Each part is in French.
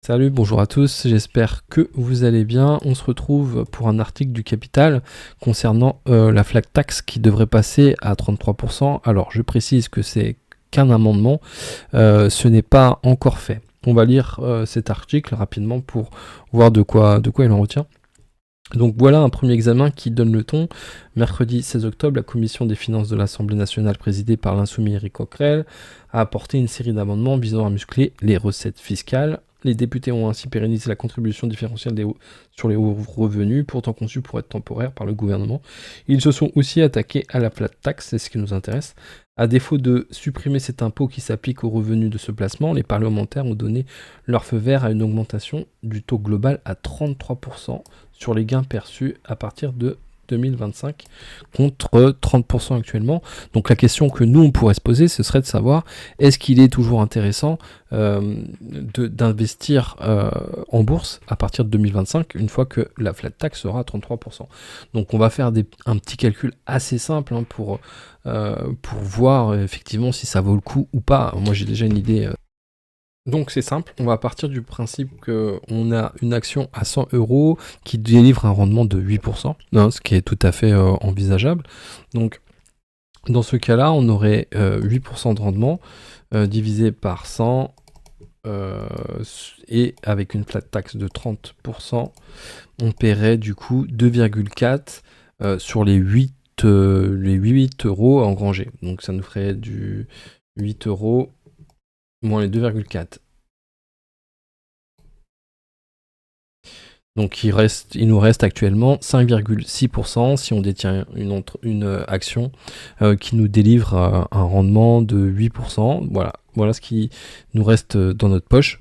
Salut, bonjour à tous, j'espère que vous allez bien. On se retrouve pour un article du Capital concernant la flat tax qui devrait passer à 33%. Alors je précise que c'est qu'un amendement, ce n'est pas encore fait. On va lire cet article rapidement pour voir de quoi il en retient. Donc voilà un premier examen qui donne le ton. Mercredi 16 octobre, la commission des finances de l'Assemblée nationale présidée par l'insoumis Éric Coquerel a apporté une série d'amendements visant à muscler les recettes fiscales. Les députés ont ainsi pérennisé la contribution différentielle sur les hauts revenus, pourtant conçue pour être temporaire par le gouvernement. Ils se sont aussi attaqués à la flat tax, c'est ce qui nous intéresse. À défaut de supprimer cet impôt qui s'applique aux revenus de ce placement, les parlementaires ont donné leur feu vert à une augmentation du taux global à 33% sur les gains perçus à partir de 2025 contre 30% actuellement. Donc la question que nous on pourrait se poser, ce serait de savoir est-ce qu'il est toujours intéressant d'investir en bourse à partir de 2025 une fois que la flat tax sera à 33%. Donc on va faire un petit calcul assez simple pour voir effectivement si ça vaut le coup ou pas. Moi j'ai déjà une idée. Donc c'est simple, on va partir du principe qu'on a une action à 100 € qui délivre un rendement de 8%, ce qui est tout à fait envisageable. Donc dans ce cas-là, on aurait 8% de rendement divisé par 100 et avec une flat tax de 30%, on paierait du coup 2,4 sur les 8 € engrangés. Donc ça nous ferait du 8 € moins les 2,4. Donc il nous reste actuellement 5,6% si on détient une action qui nous délivre un rendement de 8%. Voilà ce qui nous reste dans notre poche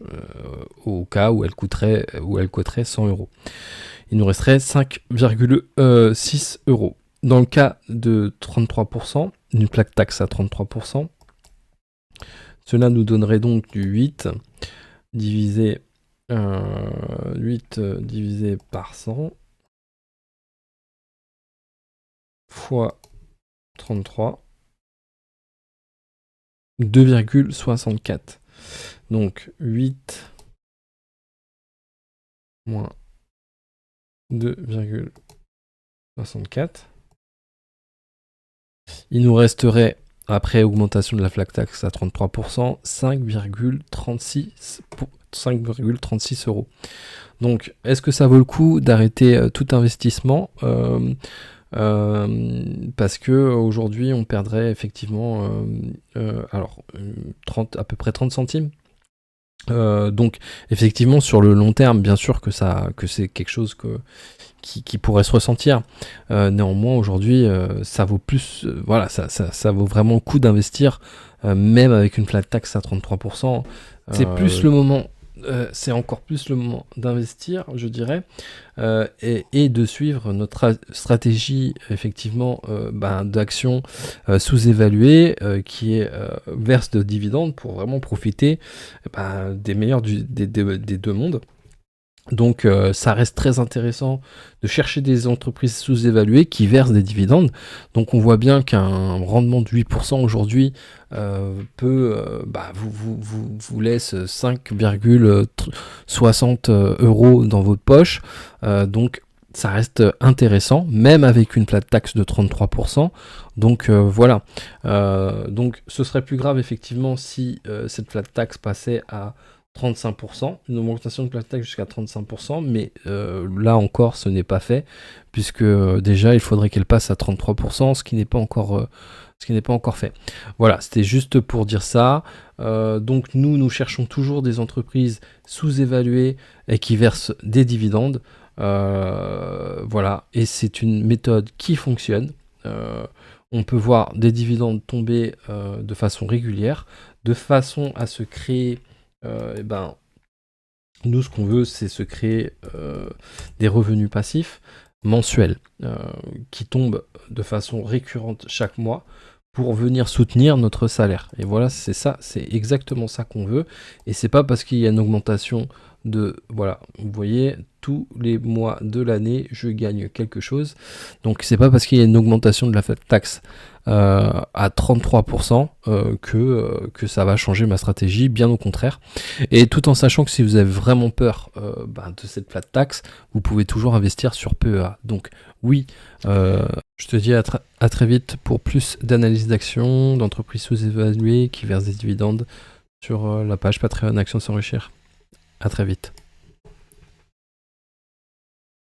au cas où elle coûterait 100 €. Il nous resterait 5,6 €. Dans le cas de 33%, une plaque taxe à 33%, cela nous donnerait donc du 8 divisé par 100 fois 33, 2,64. Donc 8 moins 2,64. Il nous resterait, après augmentation de la flat tax à 33%, 5,36 €. Donc, est-ce que ça vaut le coup d'arrêter tout investissement parce que aujourd'hui, on perdrait effectivement à peu près 30 centimes. Donc, effectivement, sur le long terme, bien sûr que c'est quelque chose qui pourrait se ressentir. Néanmoins, aujourd'hui, ça vaut plus. Ça vaut vraiment le coup d'investir, même avec une flat tax à 33%. C'est encore plus le moment d'investir, je dirais, et de suivre notre stratégie effectivement d'action sous-évaluée qui verse de dividendes pour vraiment profiter des meilleurs des deux mondes. Donc ça reste très intéressant de chercher des entreprises sous-évaluées qui versent des dividendes. Donc on voit bien qu'un rendement de 8% aujourd'hui vous laisse 5,60 € dans votre poche. Donc ça reste intéressant, même avec une plate taxe de 33%. Donc voilà. Donc ce serait plus grave effectivement si cette flat tax passait à 35%, une augmentation de flat tax jusqu'à 35%, mais là encore ce n'est pas fait, puisque déjà il faudrait qu'elle passe à 33%, ce qui n'est pas encore fait. Voilà, c'était juste pour dire ça. Donc nous cherchons toujours des entreprises sous-évaluées et qui versent des dividendes. Voilà, et c'est une méthode qui fonctionne. On peut voir des dividendes tomber de façon régulière, de façon à se créer nous ce qu'on veut c'est se créer des revenus passifs mensuels qui tombent de façon récurrente chaque mois pour venir soutenir notre salaire. Et voilà, c'est exactement ça qu'on veut. Et c'est pas parce qu'il y a une augmentation voilà, vous voyez, tous les mois de l'année, je gagne quelque chose. Donc c'est pas parce qu'il y a une augmentation de la flat tax à 33% que ça va changer ma stratégie, bien au contraire. Et tout en sachant que si vous avez vraiment peur de cette flat tax, vous pouvez toujours investir sur PEA. Donc oui, je te dis à très vite pour plus d'analyse d'actions, d'entreprises sous-évaluées qui versent des dividendes sur la page Patreon Action s'enrichir. À très vite.